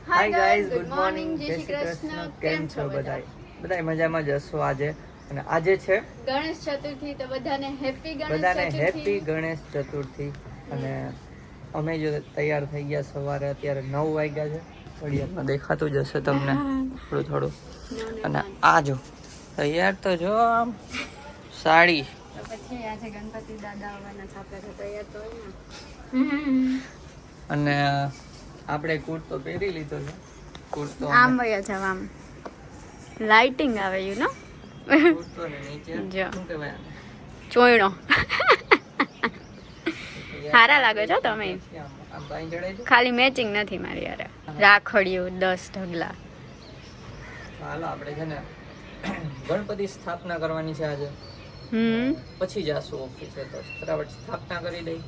Hi guys, good morning, જય શ્રી કૃષ્ણ. કેમ છો બધા? બધા મજામાં જ હશો આજે. અને આજે છે ગણેશ ચતુર્થી, તો બધાને હેપી ગણેશ ચતુર્થી. અને અમે જો તૈયાર થઈ ગયા સવારે, અત્યારે 9 વાગ્યા છે. ઘડિયાળમાં દેખાતું જ હશે તમને થોડું. અને આ જો તૈયાર તો જો આમ સાડી. તો પછી આજે ગણપતિ દાદા આવવાના છે, આપણે તો તૈયાર તો હોય ને. અને આપણે કુર્તો પહેરી લીધો છે. કુર્તો આમ વયા જાવ, આમ લાઇટિંગ આવે યુ નો. કુર્તો ને નીચે જો શું કહેવાય ચોયણો. સારા લાગે છો તમે. આમ બાઈ જડે છે. ખાલી મેચિંગ નથી મારી યાર. રાખડિયું 10 ઢગલા. હાલો આપણે છે ને ગણપતિ સ્થાપના કરવાની છે આજે. પછી જાશું ઓફિસે, તો ફટાફટ સ્થાપના કરી દઈ.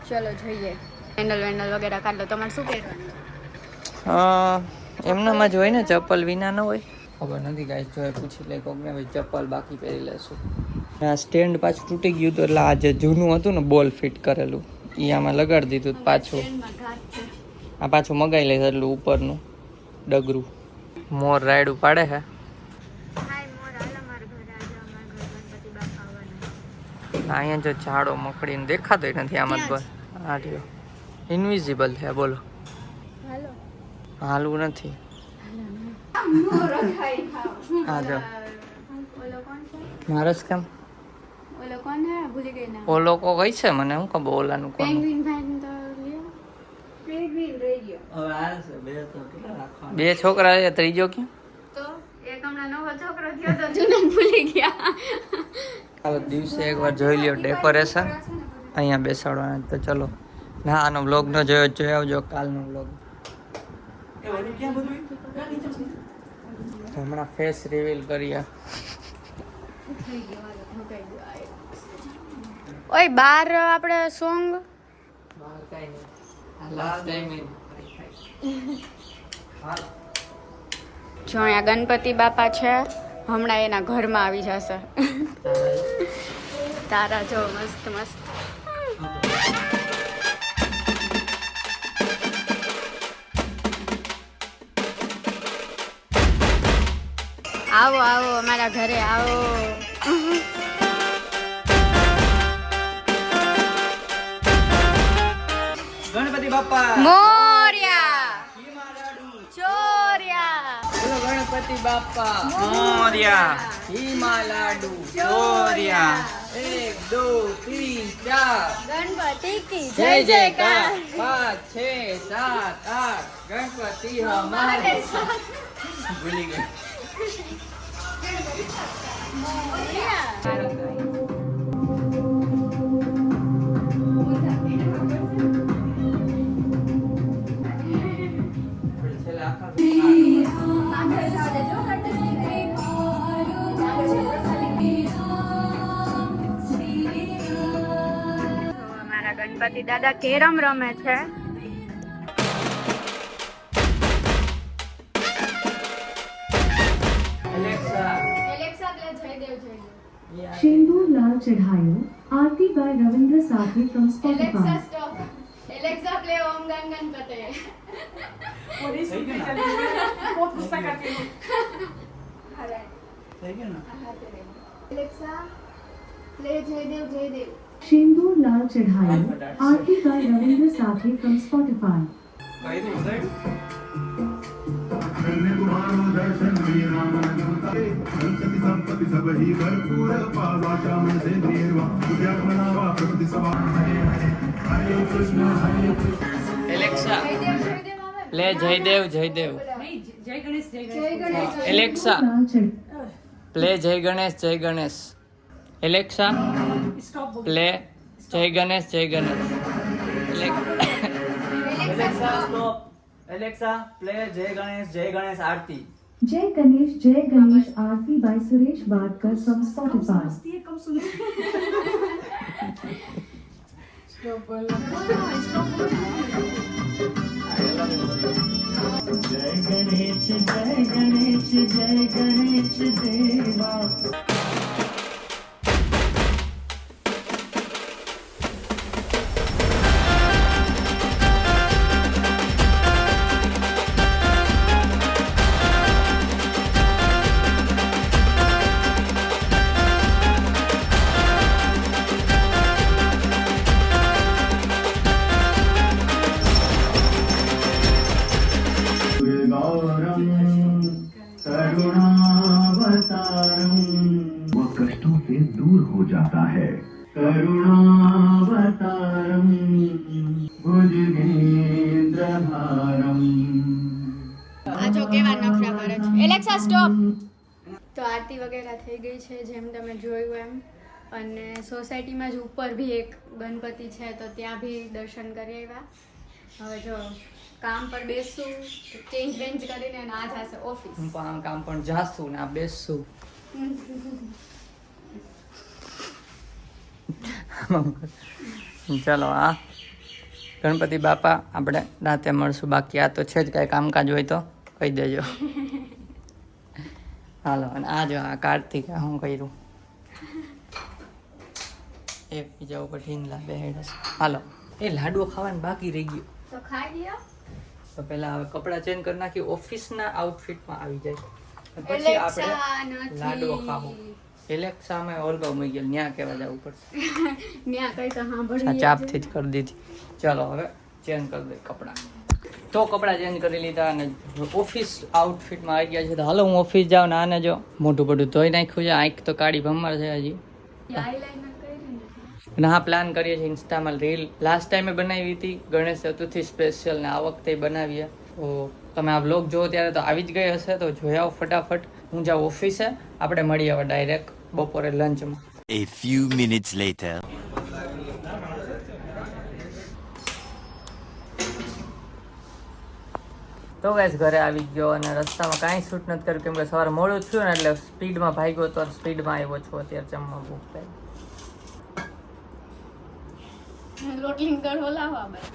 ચલો જોઈએ. વેન્ડલ વગેરે કાઢ લો. તમારે શું પહેરવાનું? એમનામાં જ હોય ને, ચપ્પલ વિના ન હોય. ખબર નથી ગાઈસ, જો પૂછી લે કોકને, ભાઈ ચપ્પલ બાકી પહેરી લેશું. આ સ્ટેન્ડ પાછું તૂટી ગયું હતું, એટલે આ જે જૂનું હતું ને બોલ ફિટ કરેલું, એ આમાં લગાડી દીધું પાછું. આ પાછું મગાઈ લે એટલું ઉપરનું ડગરું. મોર રાયડું પાડે છે. અહીંયા જો ઝાડો મકડીને દેખાતો નથી આમાં જ. બસ આ રહ્યો ઇનવિઝિબલ છે. બોલો હાલવું નથી. હા જો મારસ કેમ ઓલો કોણ હે? ભૂલી ગઈ ના. ઓલો કો કઈ છે મને હું ખબર ઓલાનું કોણ. પેંગ્વિન ફેન તો લ્યો. પેંગ્વિન રહી ગયો. હવે આ છે બે તો કેટલા રાખવાના. બે છોકરા છે, ત્રીજો ક્યાં? તો એક હમણાં નવો છોકરો થયો તો જૂનો ભૂલી ગયા. કાલે દિવસે એકવાર જોઈ લ્યો ડેકોરેશન અહીંયા બેસાડવાના. તો ચલો ના, આનો વ્લોગ નો જોયો જોઈ આવજો કાલનો વ્લોગ. હમણાં ફેસ રિવીલ કર્યા. ઓય બાર આપણે સોંગ બહાર કાઈ નહીં. લાસ્ટ ટાઈમ જો અહીંયા ગણપતિ બાપા છે, હમણાં એના ઘરમાં આવી જશે. તારા જો મસ્ત મસ્ત. આવો આવો અમારા ઘરે આવો. ગણપતિ બાપા મોર્યા ચોર્યા. બોલો ગણપતિ બાપા મોર્યા. હિમા લાડુ ચોર્યા. 1 2 3 4 ગણપતિ કી જય જયકાર. 5 6 7 8 ગણપતિ હમારે ભૂલી ગઈ. અમારા ગણપતિ દાદા કેરમ રમે છે. सिंदूर लाल चढ़ायो. Aarti by Ravindra Sathi from Spotify. Alexa play Om Gan Ganpate. Alexa play Jaydev Jaydev. सिंदूर लाल चढ़ायो. Aarti by Ravindra Sathi from Spotify. Alexa play Jaydev Jaydev. Alexa play Jai Ganesh Jai Ganesh. Alexa play Jai Ganesh Jai Ganesh. Alexa stop. Alexa play Jai Ganesh આરતી. जय गणेश आरती by Suresh Badkar from Spotify. जय गणेश देवा. जाता है करुणावतारम भुजगेंद्रहारम। આ જો કેવા નખરા કરે છે. Alexa stop. તો આરતી વગેરે થઈ ગઈ છે જેમ તમે જોયું એમ, અને સોસાયટીમાં જ ઉપર બી એક ગણપતિ છે તો ત્યાં બી દર્શન કરી આવ્યા. હવે જો કામ પર બેસું, ચેન્જ વેન્જ કરીને અને આ જશે ઓફિસ. હું પણ આમ કામ પણ જાશું ને આ બેસશું. ચલો આ ગણપતિ બાપા આપણે રાતે મળશું. બાકી આ તો છે જ, કાંઈ કામકાજ હોય તો કહી દેજો. હાલો, અને આ જો આ કાર્તિક શું કર્યું, એક બીજા ઉપર ઢીંગલા બેહેડ છે. હાલો, એ લાડવો ખાવાનું બાકી રહી ગયું તો ખાઈ લ્યો. તો પહેલા હવે કપડાં ચેન્જ કરી નાખી, ઓફિસના આઉટફિટમાં આવી જાય પછી આપણે લાડવો ખાવો. એલેક્સામાં ઓલગો મૂકી ગયેલ, ન્યા કહેવા જવું પડશે. ન્યા કઈ તો આ સાંભળી ચાપથી જ કરી દીધી. ચલો હવે ચેન્જ કરી દે કપડાં. તો કપડાં ચેન્જ કરી લીધા અને ઓફિસ આઉટફિટમાં આવી ગયા છે. તો હાલો હું ઓફિસ જાઉં ને આને જો મોઢું બધું ધોઈ નાખ્યું છે, આંખ તો કાળી ભમર છે હજી. આઈલાઈનર કરી અને હા પ્લાન કરીએ છીએ ઇન્સ્ટામાં રીલ. લાસ્ટ ટાઈમે બનાવી હતી ગણેશ ચતુર્થી સ્પેશિયલ, ને આ વખતે બનાવીએ. તો તમે આ બ્લોગ જોવો ત્યારે તો આવી જ ગઈ હશે, તો જોઈ આવો ફટાફટ. હું જાઉં ઓફિસે, આપણે મળીએ હવે ડાયરેક્ટ બપોરે લંચમાં. A few minutes later. તો ગાઈસ ઘરે આવી ગયો અને રસ્તામાં કાંઈ શૂટ નથી કર્યું કેમ કે સવારે મોડું થયું ને એટલે સ્પીડમાં ભાગ્યો તો સ્પીડમાં આવ્યો છું. અત્યારે જમવા ભૂખ લાગી. રોટલી ગળો લાવવા બસ.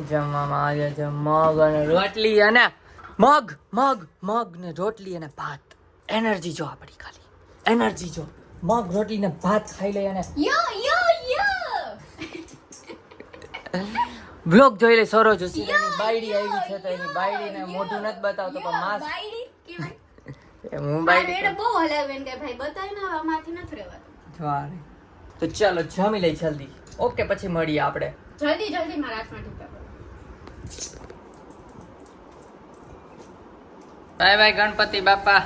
જમવામાં આજે છે મગ અને રોટલી અને મગ ને રોટલી અને ભાત. એનર્જી જો આપણી ખાલી એનર્જી જો. મગ રોટલી ને ભાત ખાઈ લઈ અને યો બ્લોગ જોઈ લે. સરો જોશી એની બાયડી આવી છે તો એની બાયડીને મોઢું નથી બતાવતો પણ માસ બાયડી કેવાય. હું બાયડી આ બહુ હલાવે કે ભાઈ બતાય ને આમાંથી નથી રહેવાતું. જવારે. તો ચાલો જમી લઈ જલ્દી. ઓકે પછી મળીએ આપણે. જલ્દી મારા હાથમાં ટીપા કરો. બાય બાય ગણપતિ બાપા.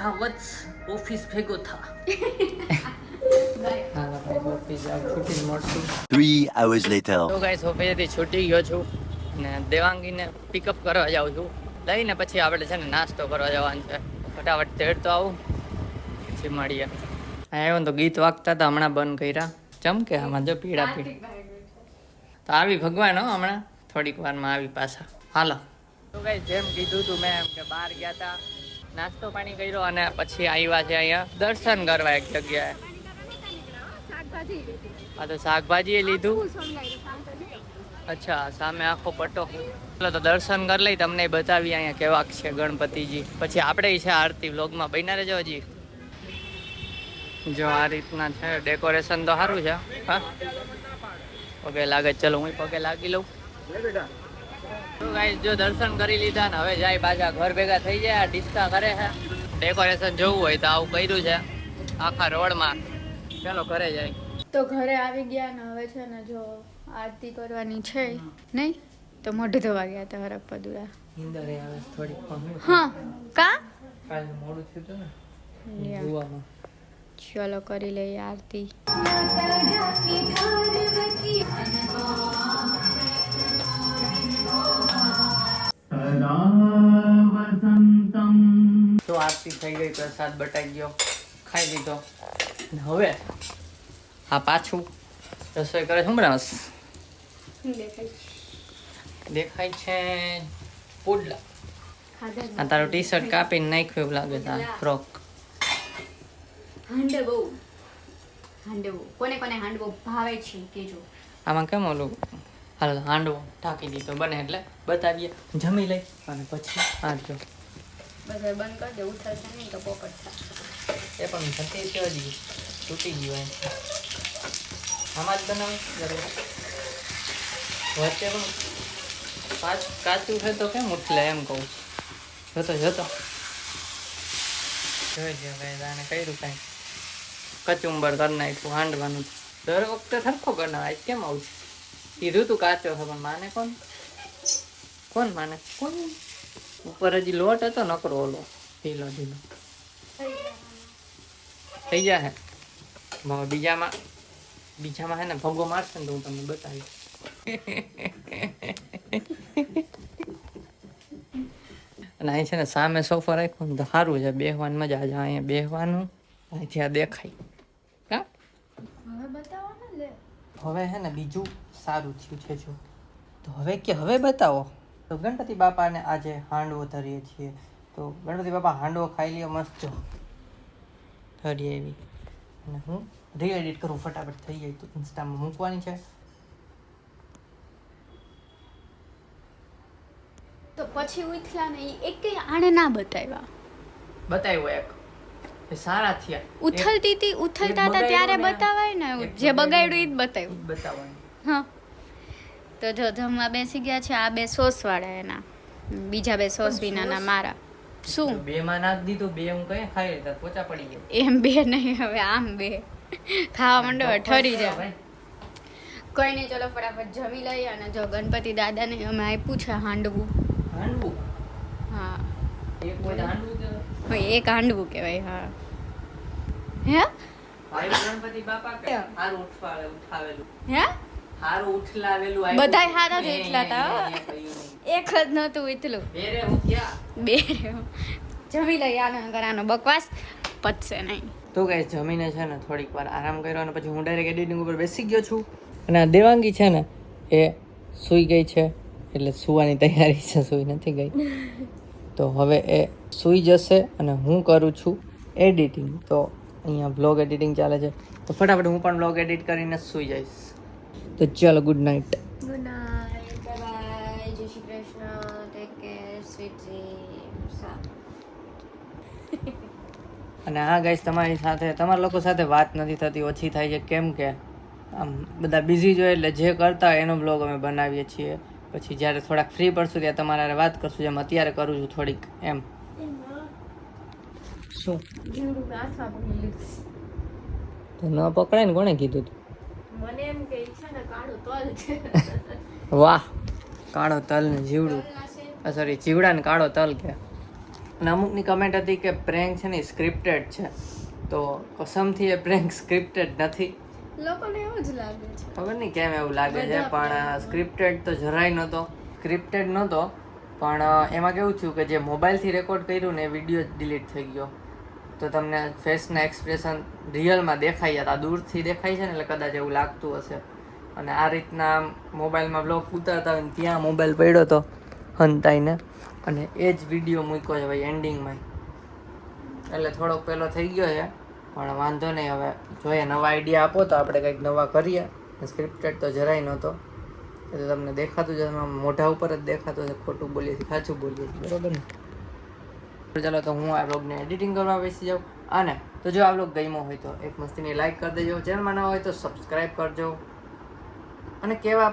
હા વત્સ ઓફિસ ભેગો થા. હાલો ભાઈ ઓફિસ છૂટી મળશું. 3 hours later. તો ગાઈસ ઓફિસેથી છૂટી ગયો છું ને દેવાંગીને પિકઅપ કરવા જાઉં છું. લઈને પછી આપણે છે ને નાસ્તો કરવા જવાનું છે. ફટાફટ તેડ તો આવું પછી મળીએ. આવ્યો ને તો ગીત વાગતા હતા, હમણાં બંધ કર્યા. ચમકે આમાં જો પીળા તો આવી ભગવાન હો હમણાં થોડીક વારમાં આવી પાછા. હાલો તો ગાઈસ જેમ કીધું હતું મેં એમ કે બહાર ગયા હતા, નાસ્તો પાણી કર્યો અને પછી આવ્યા છે અહીંયા દર્શન કરવા એક જગ્યાએ. હા તો શાકભાજી લીધું. અચ્છા સામે આખો પટ્ટો. ચલો તો દર્શન કરી લઈ, તમને બતાવી અહીંયા કેવા છે ગણપતિજી. પછી આપણે છે આરતી વ્લોગમાં બન્યા રહેજો હજી. જો આ રીતના છે ડેકોરેશન તો સારું છે. હા પગે લાગે, ચલો હું પગે લાગી લઉં. તો ગાઈસ જો દર્શન કરી લીધા ને હવે જાય પાછા ઘર ભેગા થઈ જાય. આ ડિસ્કા કરે છે. ડેકોરેશન જોવું હોય તો આવું કર્યું છે આખા રોડમાં. ચાલો ઘરે જાય. તો ઘરે આવી ગયા ને હવે છે ને જો આરતી કરવાની છે નહીં તો મોઢું ધોવા ગયા હતા હરકપદુરા. નીંદર આવે થોડીક પણ હા કા કાલ મોડું થયું હતું ને યા. જોવામાં. ચલો કરી લઈએ આરતી. सदा वसंतम। તો આરતી થઈ ગઈ, પ્રસાદ બટાઈ ગયો, ખાઈ લીધો. અને હવે આ પાછું રસોઈ કરે શું બનાવસ? દેખાય છે પુડલા. આ તારું ટી શર્ટ કાપીને નાખ્યું એવું લાગે છે. આ ફ્રોક હાંડવો કોને કોને હાંડવો ભાવે છે કેજો. આમાં કેમ ઓલું હાલ હાંડવો ઢાંકી દીધો બને એટલે બતાવીએ. જમી લઈ અને પછી આ જો બધા બંધ કરી દે, ઉઠાશે નહીં તો પોપટ થાય. એ પણ જતી છે હજી તૂટી ગયું એમ. આમાં જ બનાવે જરૂર વચ્ચે પણ કાચું છે તો કેમ ઉઠલે એમ કહું. જોતો જોઈ જો ભાઈ આને કર્યું કાંઈ કચુંબર કરી નાખ્યું હાંડવાનું. દર વખતે સરખો બનાવે, આજ કેમ આવું છે? કીધું તું કાચો છે પણ માને કોણ માને કોણ? ઉપર હજી લોટ હતો નકરો ઓલો ઢીલો. થઈ થઈ જાય બીજામાં હે ને ભગો મારશે ને તો હું તમને બતાવીશ. અને અહીં છે ને સામે સોફા રાખ્યો ને તો સારું છે, બેહવાની મજા આવે. અહીંયા બેહવાનું, અહીંથી આ દેખાય. હા હવે બતાવો ને લે. હવે હે ને બીજું સારું થયું છે જો. તો હવે બતાવો. તો ગણપતિ બાપાને આજે હાંડવો ધરીએ છીએ. તો ગણપતિ બાપા હાંડવો ખાઈ લ્યો મસ્ત જો ધરી એવી. અને હું રી એડિટ કરું ફટાફટ થઈ જાય તો ઇન્સ્ટામાં મૂકવાની છે. તો પછી ઉથલા ને એક આણે ના બતાવ્યા. બતાવ્યો એક એ સારા થયા. ઉથલતા હતા ત્યારે બતાવાય ને, જે બગાડ્યું ઈ જ બતાવ્યું. બતાવવાનું. હા તો જો જમવા બેસી ગયા છે. આ બે સોસ વાળા એના, બીજા બે સોસ વિનાના મારા. શું બે માં નાખ દીધું, બે હું કઈ ખાઈ લેતા પોચા પડી ગયા. એમ બે નહીં, હવે આમ બે ખાવા માંડો ઠરી જાય. કોઈ નહીં, ચલો ફટાફટ જમી લઈએ. અને જો ગણપતિ દાદાને અમે આપ્યું છે હાંડવું. હાંડવું હા એક કોઈ હાંડવું કે હોય, એક હાંડવું કહેવાય. હા હે ભાઈ ગણપતિ બાપા કે હારું ઉઠાવેલું હે હારું ઉઠલાવેલું આપ્યું. બધાય હારા જ ઉઠલાતા, હો. મેં કહ્યું નહીં. એક જ નહોતું ઉથલું. બેરે હું ક્યાં બે જમી લઈએ. આનો બકવાસ પતશે નહીં. તો ગાઈસ જમીને છે ને થોડીક વાર આરામ કર્યો અને પછી હું ડાયરેક્ટ એડિટિંગ ઉપર બેસી ગયો છું. અને આ દેવાંગી છે ને એ સૂઈ ગઈ છે, એટલે સૂવાની તૈયારી છે, સૂઈ નથી ગઈ. તો હવે એ સૂઈ જશે અને હું કરું છું એડિટિંગ. તો અહીંયા બ્લોગ એડિટિંગ ચાલે છે, તો ફટાફટ હું પણ બ્લોગ એડિટ કરીને સૂઈ જઈશ. તો ચાલો good night. Good night, bye bye, Jai Shri Krishna, take care, sweet dreams. અને હા ગાઈસ તમારા લોકો સાથે વાત નથી થતી, ઓછી થાય છે. કેમ કે આમ બધા બિઝી જોઈએ, એટલે જે કરતા હોય એનો બ્લોગ અમે બનાવીએ છીએ. પછી જ્યારે થોડાક ફ્રી પડશું ત્યાં તમારા હારે વાત કરશું, જેમ અત્યારે કરું છું થોડીક એમ. શું તો ન પકડાય ને, કોણે કીધું તું? મને એમ કે છે ને કાળું તલ છે. વાહ, કાળો તલ ને જીવડું, સોરી જીવડા ને કાળો તલ કે. અને અમુકની કમેન્ટ હતી કે પ્રેન્ક છે ને સ્ક્રિપ્ટેડ છે, તો કસમથી એ પ્રેન્ક સ્ક્રિપ્ટેડ નથી. લોકોને એવું જ લાગે છે. ખબર નહીં કેમ એવું લાગે છે, પણ સ્ક્રિપ્ટેડ તો જરાય નહોતો. સ્ક્રિપ્ટેડ નહોતો, પણ એમાં કેવું થયું કે જે મોબાઈલથી રેકોર્ડ કર્યું ને એ વિડીયો જ ડિલીટ થઈ ગયો. તો તમને ફેસના એક્સપ્રેશન રિયલમાં દેખાઈ જતા, દૂરથી દેખાય છે ને એટલે કદાચ એવું લાગતું હશે. અને આ રીતના મોબાઈલમાં બ્લોગ ઉતારતા હોય ને ત્યાં મોબાઈલ પડ્યો તો હંતાઈને, અને એ જ વિડીયો મૂક્યો છે ભાઈ એન્ડિંગમાં. એટલે થોડોક પહેલો થઈ ગયો છે, પણ વાંધો નહીં. હવે જોઈએ, નવા આઈડિયા આપો તો આપણે કંઈક નવા કરીએ. સ્ક્રિપ્ટેડ તો જરાય નહોતો, એ તો તમને દેખાતું છે, મોઢા ઉપર જ દેખાતું છે. ખોટું બોલીએ છીએ, સાચું બોલીએ છીએ, બરાબર ને? ચાલો તો હું આ બ્લોગને એડિટિંગ કરવા બેસી જાઉં. અને તો જો આ બ્લોગ ગમ્યો હોય તો એક મસ્તીની લાઈક કરી દેજો, ચેનલમાં ના હોય તો સબસ્ક્રાઈબ કરજો. અને કેવા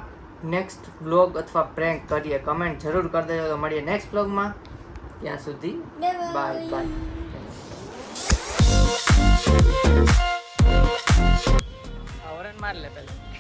નેક્સ્ટ બ્લોગ અથવા પ્રેન્ક કરીએ કમેન્ટ જરૂર કરી દેજો. તો મળીએ નેક્સ્ટ બ્લોગમાં, ત્યાં સુધી બાય બાય. આવરણ માર લે પહેલા.